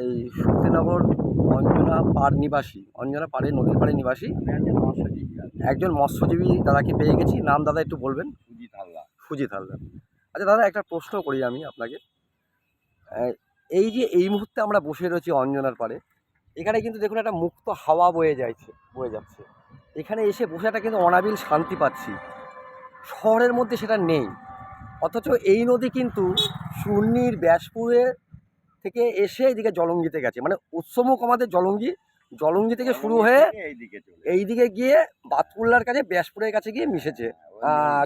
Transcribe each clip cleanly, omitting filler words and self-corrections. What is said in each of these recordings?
এই শক্তিনগর অঞ্জনা পাড় নিবাসী, অঞ্জনা পাড়ে নদীর পাড়ে নিবাসী একজন মৎস্যজীবী দাদাকে পেয়ে গেছি। নাম দাদা একটু বলবেন? সুজিত হালদার। সুজিত হালদার। আচ্ছা দাদা, একটা প্রশ্ন করি আমি আপনাকে। এই যে এই মুহূর্তে আমরা বসে রয়েছি অঞ্জনার পাড়ে, এখানে কিন্তু দেখুন একটা মুক্ত হাওয়া বয়ে যাচ্ছে। এখানে এসে বসে একটা কিন্তু অনাবিল শান্তি পাচ্ছি। শহরের মধ্যে সেটা নেই। অথচ এই নদী কিন্তু চূর্ণীর ব্যাসপুরে থেকে এসে এইদিকে জলঙ্গিতে গেছে, মানে উৎসমুখ আমাদের জলঙ্গি থেকে শুরু হয়ে এইদিকে গিয়ে বাতকুল্লার কাছে ব্যাসপুরের কাছে গিয়ে মিশেছে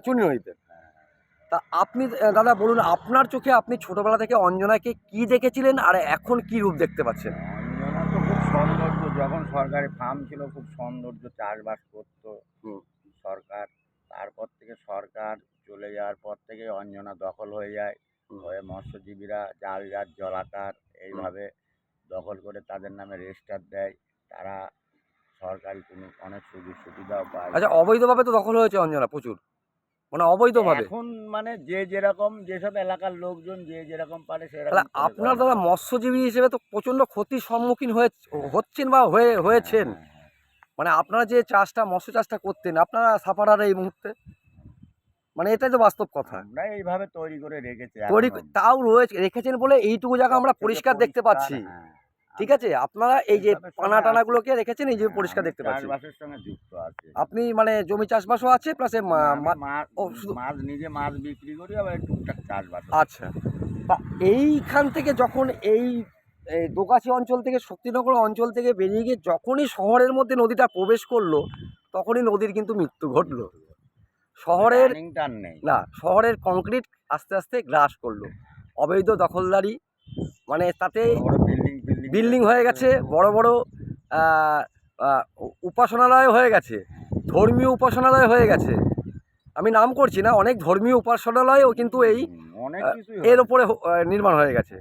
চূর্ণী নদীতে। তা আপনি দাদা বলুন, আপনার চোখে আপনি ছোটবেলা থেকে অঞ্জনাকে কি দেখেছিলেন আর এখন কি রূপ দেখতে পাচ্ছেন? অঞ্জনা তো খুব সৌন্দর্য, যখন সরকারি ফার্ম ছিল খুব সৌন্দর্য, চাষবাস করতো সরকার। তারপর থেকে সরকার চলে যাওয়ার পর থেকে অঞ্জনা দখল হয়ে যায়, হয়ে মৎস্যজীবীরা জাল জলাকার এইভাবে দখল করে তাদের নামে রেজিস্টার দেয়। তারা সরকারি কোনো অনেক সুযোগ সুবিধাও পায়। আচ্ছা, অবৈধভাবে তো দখল হয়েছে অঞ্জনা প্রচুর, মানে অবৈধভাবে। এখন মানে যে যেরকম, যেসব এলাকার লোকজন যে যেরকম পারে তাহলে সেরকম। আপনার দাদা মৎস্যজীবী হিসেবে তো প্রচণ্ড ক্ষতির সম্মুখীন হচ্ছেন বা হয়েছেন। মানে আপনারা যে মৎস্য চাষটা করতেন, আপনারা সাফারার এই মুহূর্তে, মানে এটাই তো বাস্তব কথা। আমরা এইভাবে তৈরি করে রেখেছি, তাও রেখেছেন বলে এইটুকু জায়গা আমরা পরিষ্কার দেখতে পাচ্ছি। ঠিক আছে, আপনারা এই যে পানা টানাগুলোকে রেখেছেন, এই যে পরিষ্কার দেখতে পাচ্ছি। চাষবাসের সঙ্গে যুক্ত আছে। আপনি মানে জমি চাষবাসও আছে প্লাস মাছ নিজে মাছ বিক্রি করি, আবার টুকটাক চাষবাস। আচ্ছা, তা এইখান থেকে যখন এই দোগাছি অঞ্চল থেকে শক্তিনগর অঞ্চল থেকে বেরিয়ে গিয়ে যখনই শহরের মধ্যে নদীটা প্রবেশ করলো, তখনই নদীর কিন্তু মৃত্যু ঘটলো। শহরের কংক্রিট আস্তে আস্তে গ্রাস করলো, অবৈধ দখলদারি, মানে তাতে বিল্ডিং হয়ে গেছে, বড় বড় উপাসনালয় হয়ে গেছে, ধর্মীয় উপাসনালয় হয়ে গেছে। আমি নাম করছি না, অনেক ধর্মীয় উপাসনালয়ও কিন্তু এর ওপরে নির্মাণ হয়ে গেছে।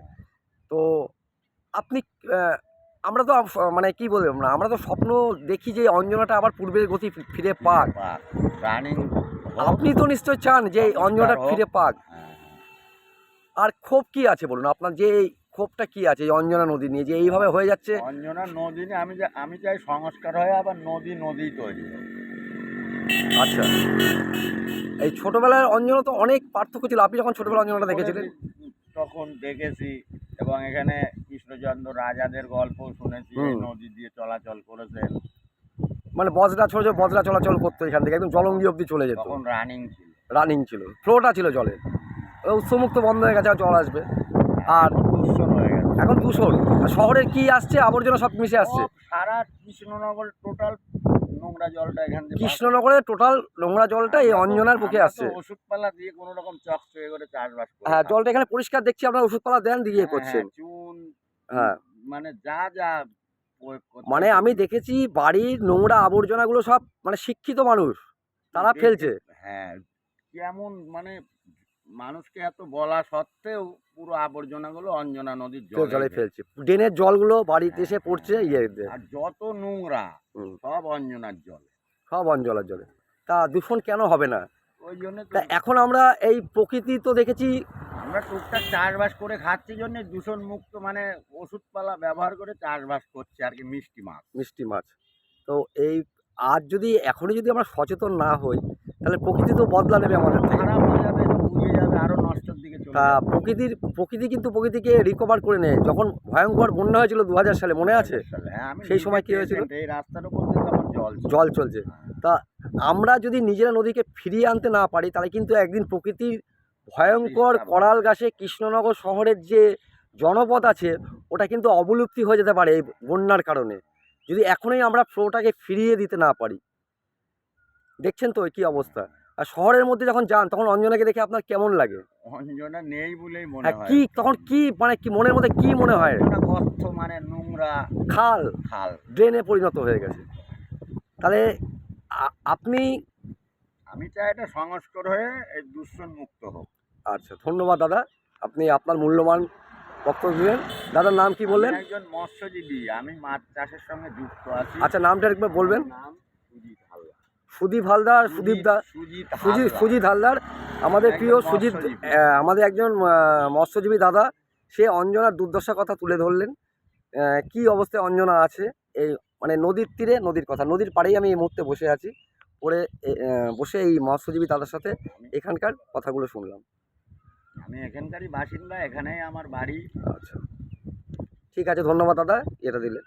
তো আপনি আমরা তো মানে কি বলবো না, আমরা তো স্বপ্ন দেখি যে অঞ্জনাটা আবার পূর্বের গতি ফিরে পাক। আপনি তো নিশ্চয় চান যে অঞ্জনাটা ফিরে পাক। আর ক্ষোভ কি আছে বলুন, আপনার যে এই ক্ষোভটা কি আছে এই অঞ্জনা নদী নিয়ে যে এইভাবে হয়ে যাচ্ছে? অঞ্জনা নদী নিয়ে আমি চাই সংস্কার হয়, আবার নদী তৈরি হয়। আচ্ছা, এই ছোটবেলার অঞ্জনা তো অনেক পার্থক্য ছিল। আপনি যখন ছোটবেলার অঞ্জনাটা দেখেছিলেন? তখন দেখেছি, এবং এখানে কৃষ্ণচন্দ্র রাজাদের গল্প শুনেছি, নদী দিয়ে চলাচল করেছেন। মানে বজরা চলাচল করতো এখান থেকে, একদম জলঙ্গি অব্দি চলে যেত। তখন রানিং ছিল, ফ্লোটা ছিল জলের। উৎসমুক্ত বন্ধ হয়ে গেছে, চল আসবে। আর দূষণ হয়ে গেছে, এখন দূষণ। শহরের কি আসছে, আবর্জনা সব মিশে আসছে। সারা কৃষ্ণনগর টোটাল নোংরা জলটা এখান থেকে, কৃষ্ণনগরের টোটাল নোংরা জলটা এই অঞ্জনার বুকে আসছে। ওষুধপালা দিয়ে কোনো রকম চকচকে করে চাষবাস করে। হ্যাঁ, জলটা এখানে পরিষ্কার দেখছি, আপনারা ওষুধপালা দেন দিয়ে করছেন। চুন, হ্যাঁ, মানে যা মানে আমি দেখেছি বাড়ির নোংরা আবর্জনাগুলো সব মানে শিক্ষিত মানুষ তারা ফেলছে। হ্যাঁ, কেমন মানে মানুষকে এত বলা সত্ত্বেও পুরো আবর্জনাগুলো অঞ্জনা নদীর জলে ফেলছে। ড্রেনের জলগুলো বাড়িতে এসে পড়ছে। আর যত নোংরা সব অঞ্জনার জলে, সব অঞ্জলার জলে। তা দূষণ কেন হবে না? ওই জন্য এখন আমরা এই প্রকৃতি তো দেখেছি, আমরা টুকটাক চাষবাস করে খাচ্ছি জন্য দূষণ মুক্ত, মানে ওষুধপালা ব্যবহার করে চাষবাস করছে আর কি, মিষ্টি মাছ। তো এই আজ যদি এখনই যদি আমরা সচেতন না হই, তাহলে প্রকৃতি তো বদলা নেবে আমাদের থেকে, খারাপ হয়ে যাবে, বুঝে যাবে, আরো নষ্টের দিকে চলে যাবে। প্রকৃতিকে রিকভার করে নেয়। যখন ভয়ঙ্কর বন্যা হয়েছিল 2000 সালে, মনে আছে? সেই সময় কি হয়েছিল? এই রাস্তার উপর থেকে আমার জল চলছে। তা আমরা যদি নিজেরা নদীকে ফিরিয়ে আনতে না পারি, তাহলে কিন্তু একদিন প্রকৃতির ভয়ঙ্কর করাল গাছে কৃষ্ণনগর শহরের যে জনপদ আছে, ওটা কিন্তু অবলুপ্তি হয়ে যেতে পারে এই বন্যার কারণে, যদি এখনই আমরা ফ্লোটাকে ফিরিয়ে দিতে না পারি। দেখছেন তো কি অবস্থা। আর শহরের মধ্যে যখন যান, তখন অঞ্জনাকে দেখে আপনার কেমন লাগে? অঞ্জনা নেই বলেই মনে হয়। কি তখন কি মানে কি মনের মধ্যে কি মনে হয়? গর্ত, মানে নোংরা খাল ড্রেনে পরিণত হয়ে গেছে। তাহলে আমি চাই এটা সংস্কার হয়ে এই দূষণ মুক্ত হোক। আচ্ছা, ধন্যবাদ দাদা, আপনি আপনার মূল্যবান বক্তব্য দিলেন। দাদার নাম কি বললেন? একজন মৎস্যজীবী, আমি মাছ চাষের সঙ্গে যুক্ত আছি। আচ্ছা, নামটা একবার বলবেন? সুদীপ হালদার, আমাদের প্রিয় সুজিত, আমাদের একজন মৎস্যজীবী দাদা। সে অঞ্জনার দুর্দশার কথা তুলে ধরলেন কি অবস্থায় অঞ্জনা আছে এই মানে নদীর তীরে, নদীর কথা, নদীর পাড়েই আমি এই মুহূর্তে বসে আছি। বসে এই মৎস্যজীবী দাদার সাথে এখানকার কথাগুলো শুনলাম। আমি এখানকারই বাসিন্দা, এখানেই আমার বাড়ি। আচ্ছা, ঠিক আছে, ধন্যবাদ দাদা এটা দিলে।